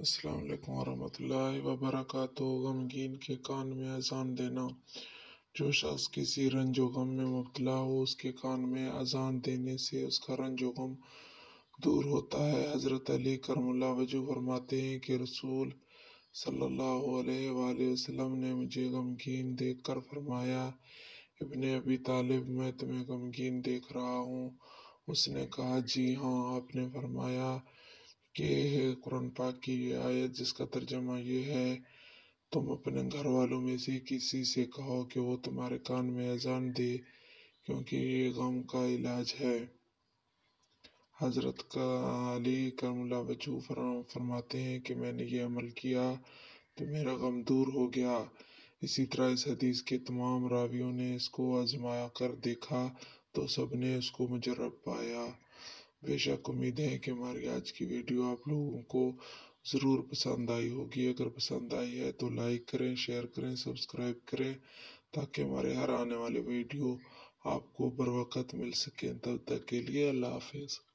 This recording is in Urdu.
السلام علیکم ورحمۃ اللہ وبرکاتہ۔ غمگین کے کان میں اذان دینا۔ جو شخص کسی رنج و غم میں مبتلا ہو، اس کے کان میں اذان دینے سے اس کا رنج و غم دور ہوتا ہے۔ حضرت علی کرم اللہ وجہ فرماتے ہیں کہ رسول صلی اللہ علیہ وآلہ وسلم نے مجھے غمگین دیکھ کر فرمایا، ابن ابی طالب، میں تمہیں غمگین دیکھ رہا ہوں۔ اس نے کہا، جی ہاں۔ آپ نے فرمایا کہ یہ ہے قرآن پاک کی یہ آیت جس کا ترجمہ یہ ہے، تم اپنے گھر والوں میں سے کسی سے کہو کہ وہ تمہارے کان میں اذان دے، کیونکہ یہ غم کا علاج ہے۔ حضرت علی کرم اللہ وجہ فرماتے ہیں کہ میں نے یہ عمل کیا تو میرا غم دور ہو گیا۔ اسی طرح اس حدیث کے تمام راویوں نے اس کو آزما کر دیکھا تو سب نے اس کو مجرب پایا۔ بے شک امید ہے کہ ہماری آج کی ویڈیو آپ لوگوں کو ضرور پسند آئی ہوگی۔ اگر پسند آئی ہے تو لائک کریں، شیئر کریں، سبسکرائب کریں تاکہ ہمارے ہر آنے والے ویڈیو آپ کو بر وقت مل سکیں۔ تب تک کے لیے اللہ حافظ۔